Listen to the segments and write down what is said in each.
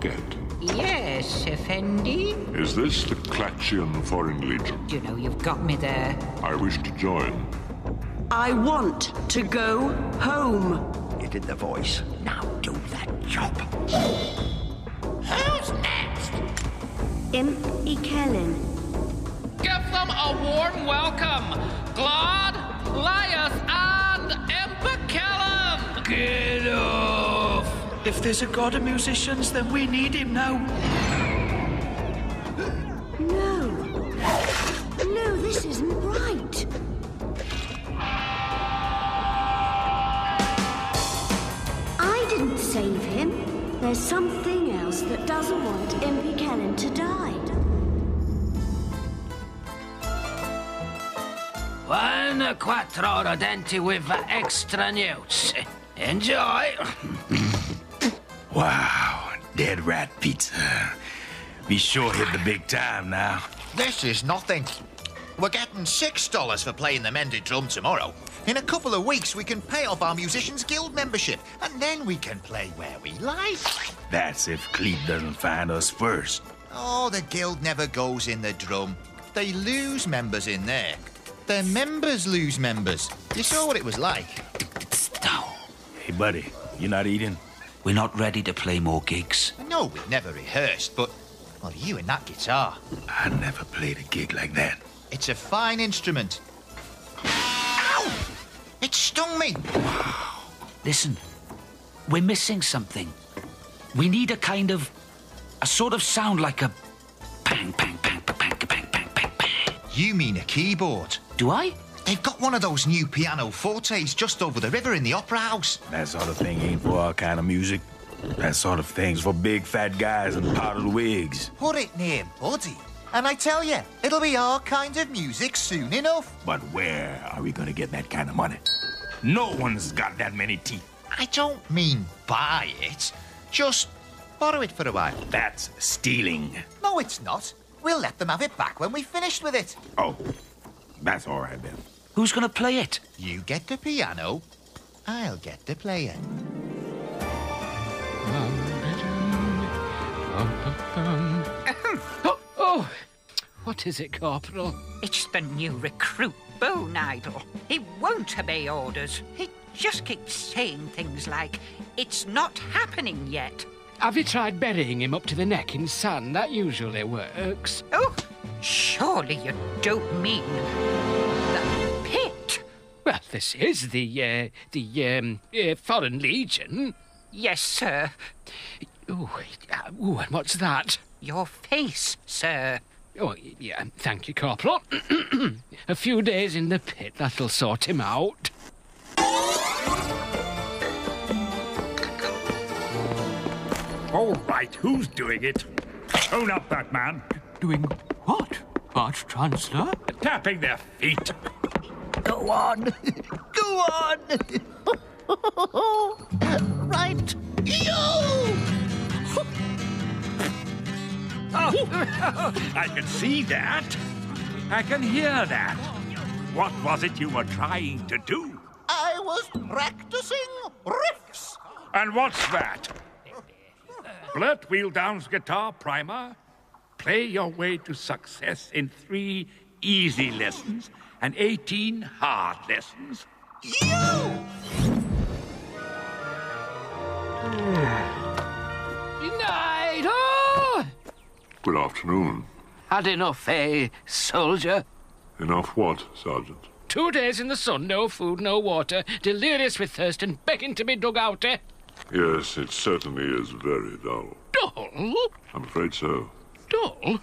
forget. Yes, Effendi? Is this the Clatchian Foreign Legion? You know, you've got me there. I wish to join. I want to go home. You did the voice. Now do that job. Who's next? Imp Ikelin. Give them a warm welcome, Glad, Laius, and Imp Get off! If there's a god of musicians, then we need him now. No. No, this isn't right. I didn't save him. There's something else that doesn't want Impy Kellen to die. One quattro denti with extra news. Enjoy. Wow, dead rat pizza. Be sure hit the big time now. This is nothing. We're getting $6 for playing the mended drum tomorrow. In a couple of weeks, we can pay off our Musicians Guild membership, and then we can play where we like. That's if Cleet doesn't find us first. Oh, the guild never goes in the drum. They lose members in there. Their members lose members. You saw what it was like. Hey, buddy, you not eating? We're not ready to play more gigs. No, we've never rehearsed, but... Well, you and that guitar. I never played a gig like that. It's a fine instrument. Ow! It stung me. Listen, we're missing something. We need a sort of sound like a bang, bang, bang, bang, bang, bang, bang, bang, bang. You mean a keyboard? Do I? They've got one of those new piano fortes just over the river in the Opera House. That sort of thing ain't for our kind of music. That sort of thing's for big fat guys and powdered wigs. Put it near Buddy. And I tell you, it'll be our kind of music soon enough. But where are we gonna get that kind of money? No one's got that many teeth. I don't mean buy it. Just borrow it for a while. That's stealing. No, it's not. We'll let them have it back when we've finished with it. Oh, that's all right then. Who's gonna play it? You get the piano, I'll get the player. Oh, what is it, Corporal? It's the new recruit, Bone Idol. He won't obey orders. He just keeps saying things like, "It's not happening yet." Have you tried burying him up to the neck in sand? That usually works. Oh, surely you don't mean the pit? Well, this is the Foreign Legion. Yes, sir. Ooh, and what's that? Your face, sir. Oh, yeah, thank you, Corporal. A few days in the pit, that'll sort him out. All right, who's doing it? Own up, that man. Doing what, Arch-Chancellor? Tapping their feet. Go on. Go on. Right. I can see that. I can hear that. What was it you were trying to do? I was practicing riffs. And what's that? Blurt Wheeldown's guitar primer? Play your way to success in 3 easy lessons and 18 hard lessons. Good night. Oh! Good afternoon. Had enough, eh, soldier? Enough what, Sergeant? 2 days in the sun, no food, no water, delirious with thirst and begging to be dug out, eh? Yes, it certainly is very dull. Dull? I'm afraid so. Dull?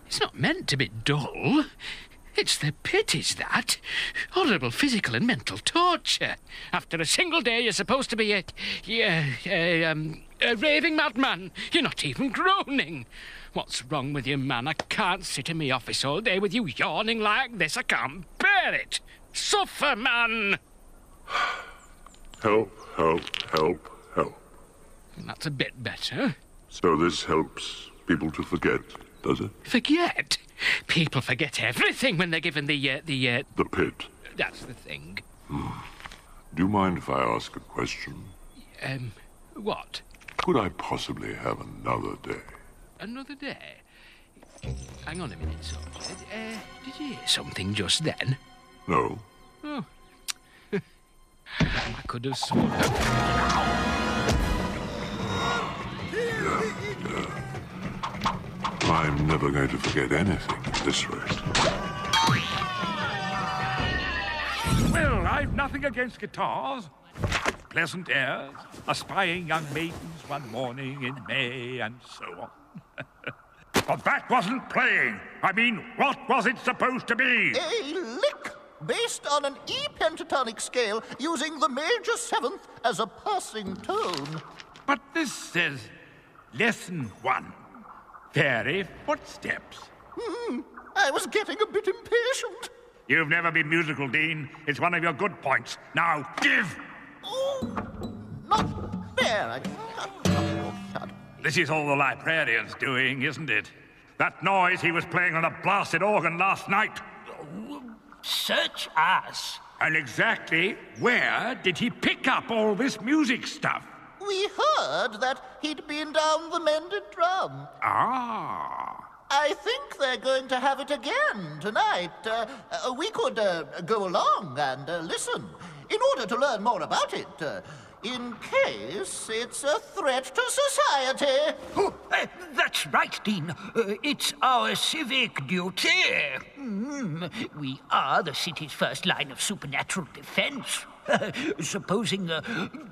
It's not meant to be dull. It's the pit, is that? Horrible physical and mental torture. After a single day, you're supposed to be a raving madman. You're not even groaning. What's wrong with you, man? I can't sit in my office all day with you yawning like this. I can't bear it. Suffer, man. Help, help, help, help. That's a bit better. So this helps people to forget, does it? Forget? People forget everything when they're given the pit. That's the thing. Do you mind if I ask a question? What? Could I possibly have another day? Another day? Hang on a minute, Soldier. Did you hear something just then? No. Oh. I could have sworn... I'm never going to forget anything at this rate. Well, I've nothing against guitars. Pleasant airs, aspiring young maidens one morning in May, and so on. But that wasn't playing. I mean, what was it supposed to be? A lick, based on an E pentatonic scale, using the major seventh as a passing tone. But this says Lesson 1. Fairy footsteps. I was getting a bit impatient. You've never been musical, Dean. It's one of your good points. Now, give! Oh, not fair. This is all the librarian's doing, isn't it? That noise he was playing on a blasted organ last night. Such as? And exactly where did he pick up all this music stuff? We heard that he'd been down the mended drum. Ah. I think they're going to have it again tonight. We could go along and listen in order to learn more about it, in case it's a threat to society. Oh, that's right, Dean. It's our civic duty. We are the city's first line of supernatural defense. Supposing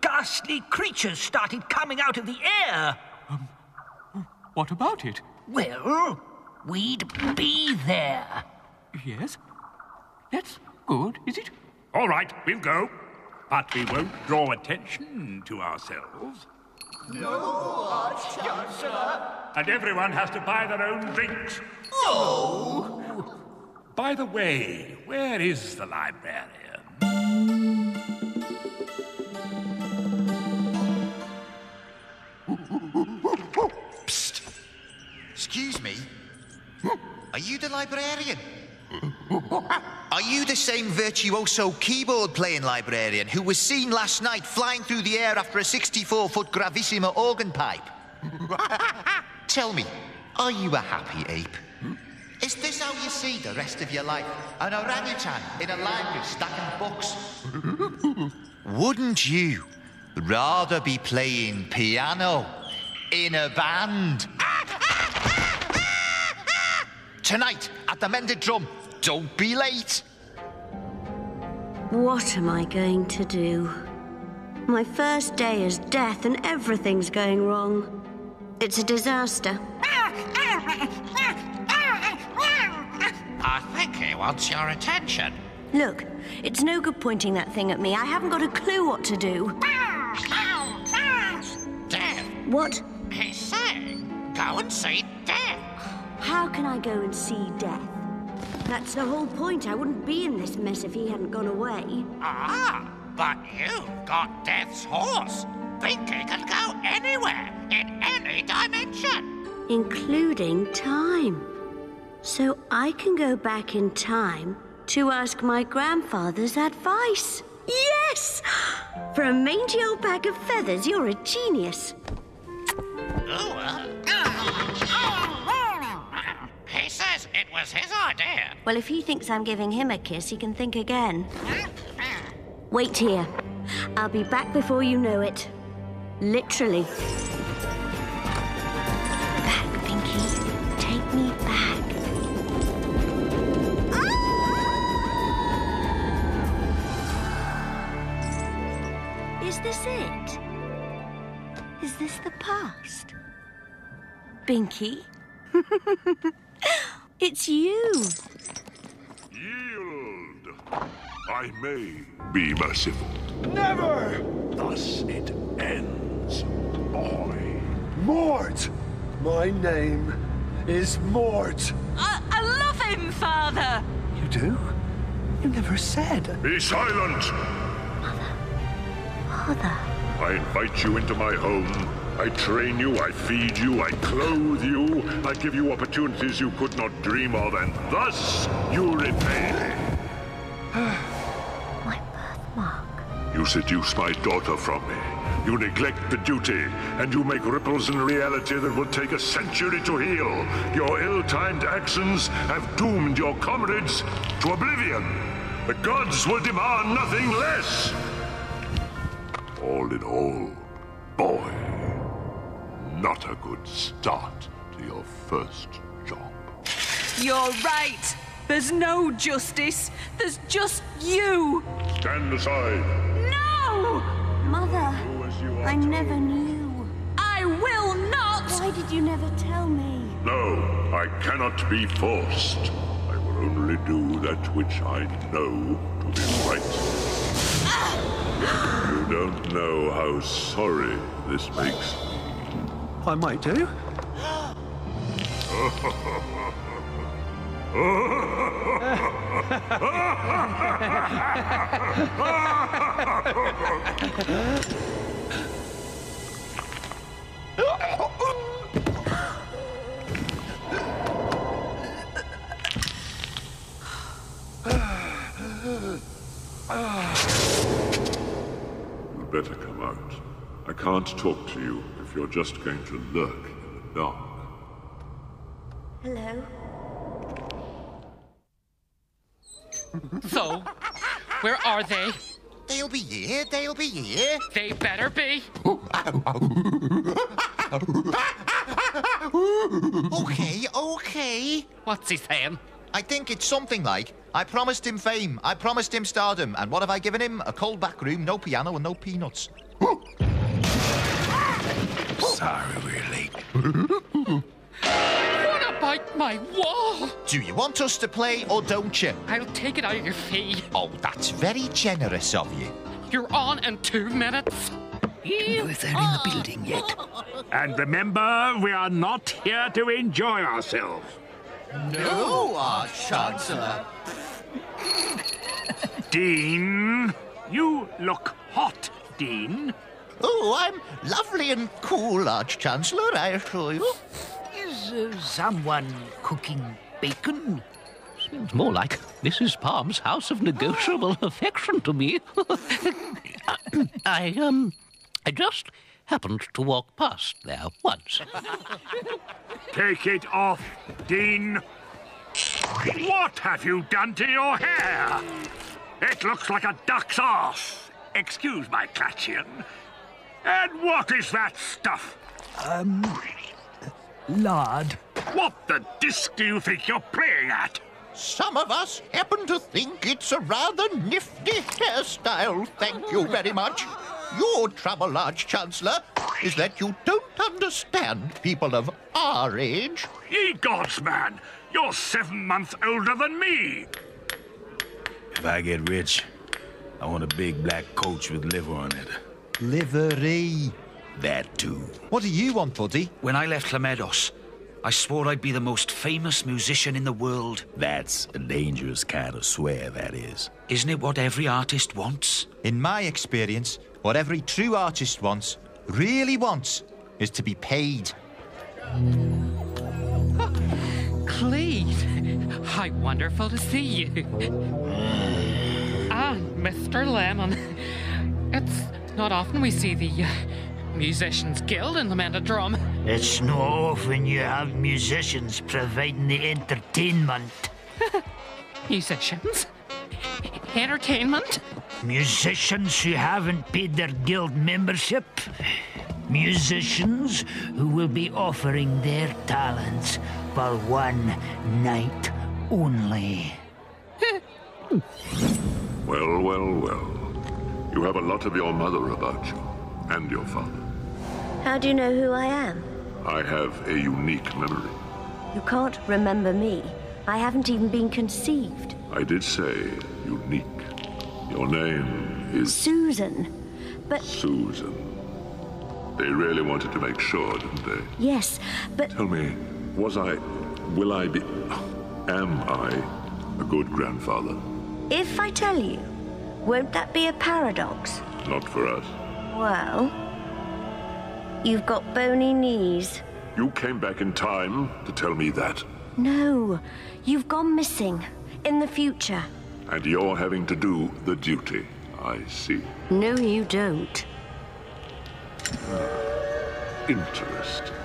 ghastly creatures started coming out of the air. What about it? Well, we'd be there. Yes? That's good, is it? All right, we'll go. But we won't draw attention to ourselves. No, Arch-Chancellor. And everyone has to buy their own drinks. Oh! By the way, where is the librarian? Psst. Excuse me. Are you the librarian? Are you the same virtuoso keyboard-playing librarian who was seen last night flying through the air after a 64-foot gravissima organ pipe? Tell me, are you a happy ape? Is this how you see the rest of your life? An orangutan in a library stacking books? Wouldn't you rather be playing piano in a band? Tonight, at the Mended Drum. Don't be late. What am I going to do? My first day is death and everything's going wrong. It's a disaster. I think he wants your attention. Look, it's no good pointing that thing at me. I haven't got a clue what to do. Death. What? He's saying, go and see Death. How can I go and see death? That's the whole point. I wouldn't be in this mess if he hadn't gone away. Ah, but you've got Death's horse. Binky can go anywhere, in any dimension. Including time. So I can go back in time to ask my grandfather's advice. Yes! For a mangy old bag of feathers, you're a genius. He says it was his idea. Well, if he thinks I'm giving him a kiss, he can think again. Wait here. I'll be back before you know it. Literally. Back, Pinky. Take me back. Is this it? Is this the past? Binky? It's you. Yield. I may be merciful. Never! Thus it ends, boy. Mort! My name is Mort. I love him, Father. You do? You never said. Be silent! Father. I invite you into my home. I train you, I feed you, I clothe you. I give you opportunities you could not dream of, and thus you repay me. My birthmark. You You seduce my daughter from me. You neglect the duty, and you make ripples in reality that will take a century to heal. Your ill-timed actions have doomed your comrades to oblivion. The gods will demand nothing less. All in all, boy, not a good start to your first job. You're right. There's no justice. There's just you. Stand aside. No! Mother, I never knew. I will not! Why did you never tell me? No, I cannot be forced. I will only do that which I know to be right. You don't know how sorry this makes me. I might do. You'd better come out. I can't talk to you if you're just going to lurk in the dark. Hello? So, where are they? They'll be here, they'll be here. They better be. Okay. What's he saying? I think it's something like, I promised him fame, I promised him stardom, and what have I given him? A cold back room, no piano, and no peanuts. Sorry we're late. What about my wall? Do you want us to play or don't you? I'll take it out of your fee. Oh, that's very generous of you. You're on in 2 minutes. If they're in the building yet. And remember, we are not here to enjoy ourselves. No, Arch-Chancellor. Dean, you look hot, Dean. Oh, I'm lovely and cool, Arch-Chancellor, I assure you. Is someone cooking bacon? Seems more like Mrs. Palm's house of negotiable affection to me. I just happened to walk past there once. Take it off, Dean. What have you done to your hair? It looks like a duck's arse. Excuse my Clatchian. And what is that stuff? Lard. What the disc do you think you're playing at? Some of us happen to think it's a rather nifty hairstyle, thank you very much. Your trouble, Arch-Chancellor, is that you don't understand people of our age. Ye gods, man! You're 7 months older than me! If I get rich, I want a big black coach with liver on it. Livery. That too. What do you want, buddy? When I left Lamedos, I swore I'd be the most famous musician in the world. That's a dangerous kind of swear, that is. Isn't it what every artist wants? In my experience, what every true artist wants, really wants, is to be paid. Cleve, how wonderful to see you. And Mr. Lemon. It's not often we see the Musicians Guild in Drum. It's not often you have musicians providing the entertainment. Musicians? Entertainment? Musicians who haven't paid their guild membership. Musicians who will be offering their talents for one night only. Well. You have a lot of your mother about you, and your father. How do you know who I am? I have a unique memory. You can't remember me. I haven't even been conceived. I did say unique. Your name is... Susan. But... Susan. They really wanted to make sure, didn't they? Yes, but... Tell me, am I a good grandfather? If I tell you, won't that be a paradox? Not for us. Well, you've got bony knees. You came back in time to tell me that. No, you've gone missing in the future. And you're having to do the duty, I see. No, you don't. Interesting.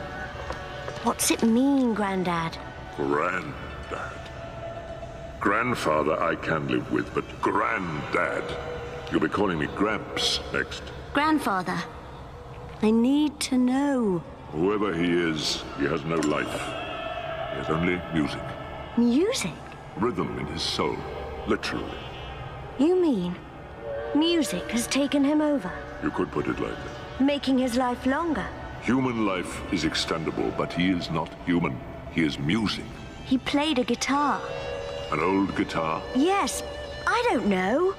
What's it mean, Grandad? Granddad. Grandfather I can live with, but Granddad. You'll be calling me Gramps next. Grandfather, I need to know. Whoever he is, he has no life. He has only music. Music? Rhythm in his soul, literally. You mean music has taken him over? You could put it like that. Making his life longer? Human life is extendable, but he is not human. He is music. He played a guitar. An old guitar? Yes, I don't know.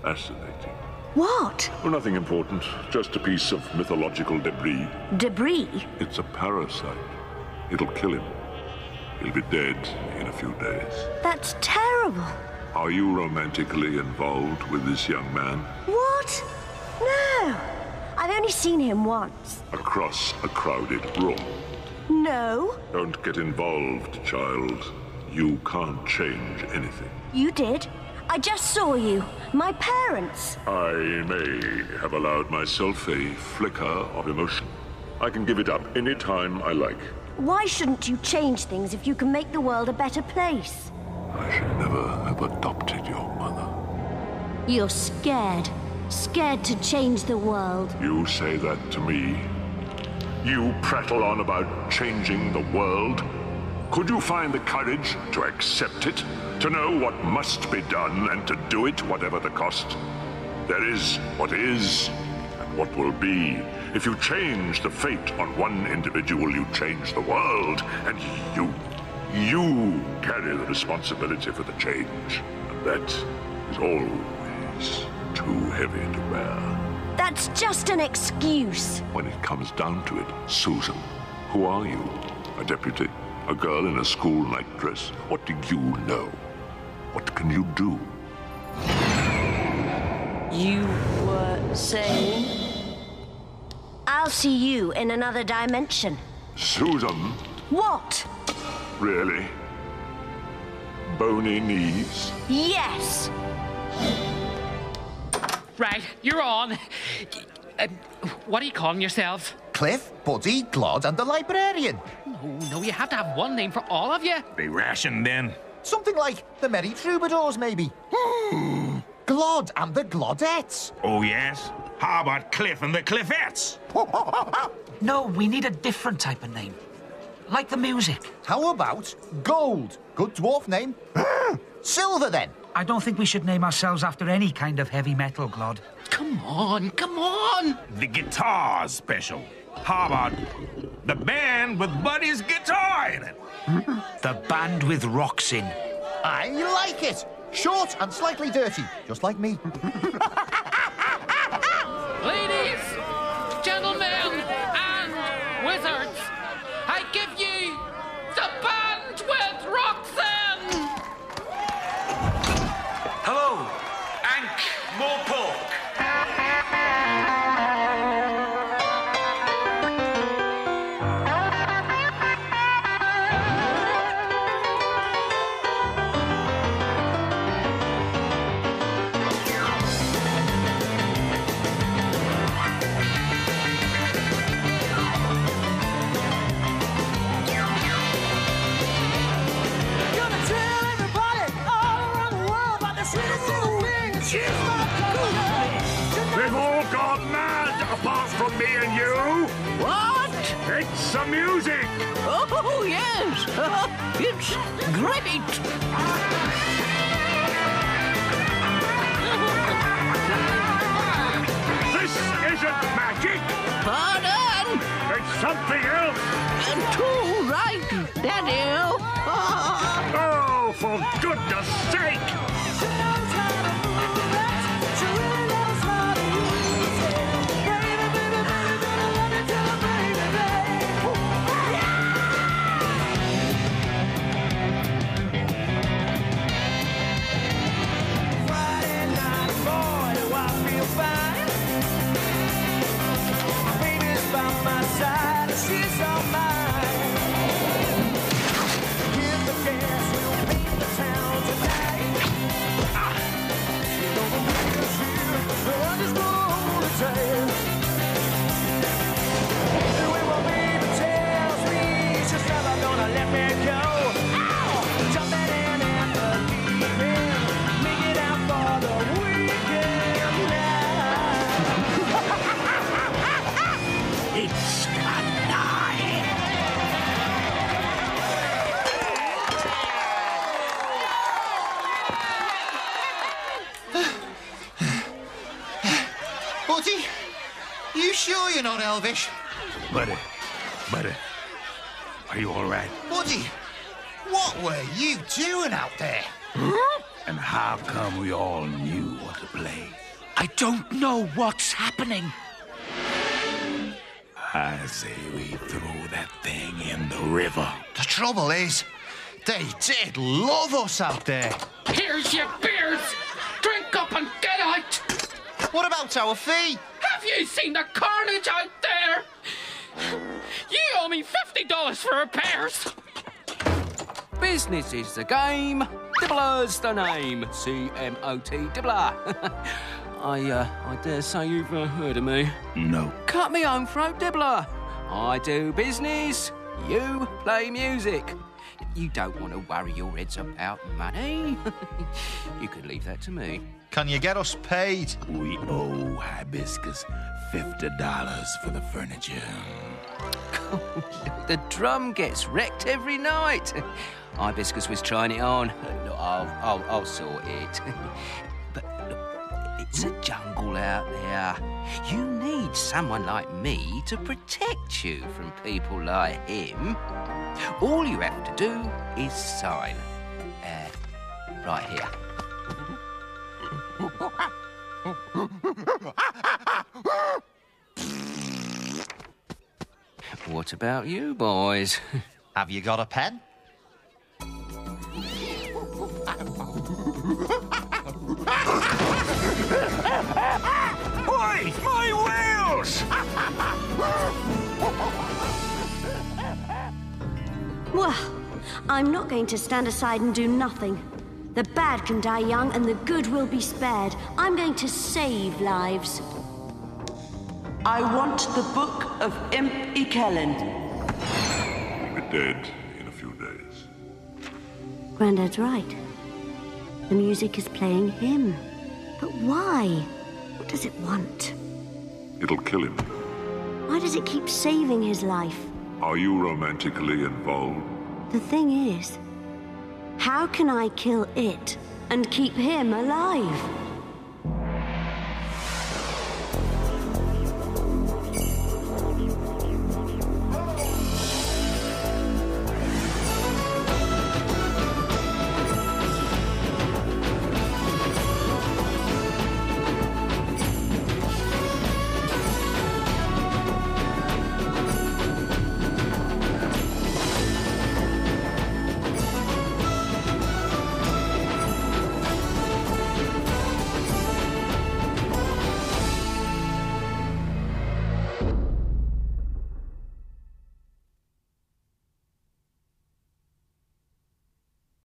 Fascinating. What? Oh, nothing important. Just a piece of mythological debris. Debris? It's a parasite. It'll kill him. He'll be dead in a few days. That's terrible. Are you romantically involved with this young man? What? No. I've only seen him once. Across a crowded room. No. Don't get involved, child. You can't change anything. You did. I just saw you. My parents. I may have allowed myself a flicker of emotion. I can give it up any time I like. Why shouldn't you change things if you can make the world a better place? I should never have adopted your mother. You're scared. Scared to change the world. You say that to me? You prattle on about changing the world? Could you find the courage to accept it? To know what must be done and to do it whatever the cost? There is what is and what will be. If you change the fate on one individual, you change the world. And you carry the responsibility for the change. And that is always too heavy to bear. That's just an excuse. When it comes down to it, Susan, who are you? A deputy? A girl in a school nightdress? What do you know? What can you do? You were saying? I'll see you in another dimension. Susan? What? Really? Bony knees? Yes! Right, you're on. What are you calling yourselves? Cliff, Buddy, Glod, and the librarian. No, you have to have one name for all of you. Be rationed then. Something like the Merry Troubadours, maybe. Glod and the Glodettes. Oh, yes? How about Cliff and the Cliffettes? No, we need a different type of name. Like the music. How about Gold? Good dwarf name. Silver, then. I don't think we should name ourselves after any kind of heavy metal, Glod. Come on, come on. The guitar special. How about the band with Buddy's guitar in it? The band with rocks in. I like it. Short and slightly dirty, just like me. Ladies, gentlemen, and wizards, I give you the band with rocks in. Hello, Ankh Morpork. They've all gone mad, apart from me and you. What? It's the music. Oh, yes. It's great. This isn't magic. Pardon? It's something else. Too right, Daddy. Oh, for goodness sake. not Elvish. Buddy, are you all right? Buddy, what were you doing out there? And how come we all knew what to play? I don't know what's happening. I say we throw that thing in the river. The trouble is, they did love us out there. Here's your beers. Drink up and get out. What about our fee? Have you seen the carnage out there? You owe me $50 for repairs. Business is the game, Dibbler's the name. C-M-O-T, Dibbler. I dare say you've heard of me. No. Cut me own throat, Dibbler. I do business, you play music. You don't want to worry your heads about money. You could leave that to me. Can you get us paid? We owe Hibiscus $50 for the furniture. The drum gets wrecked every night. Hibiscus was trying it on. Look, I'll sort it. But look, it's a jungle out there. You need someone like me to protect you from people like him. All you have to do is sign. Right here. What about you boys? Have you got a pen? Oi! My wheels! Well, I'm not going to stand aside and do nothing. The bad can die young and the good will be spared. I'm going to save lives. I want the Book of Imp Ikellen. He'll be dead in a few days. Grandad's right. The music is playing him. But why? What does it want? It'll kill him. Why does it keep saving his life? Are you romantically involved? The thing is, how can I kill it and keep him alive?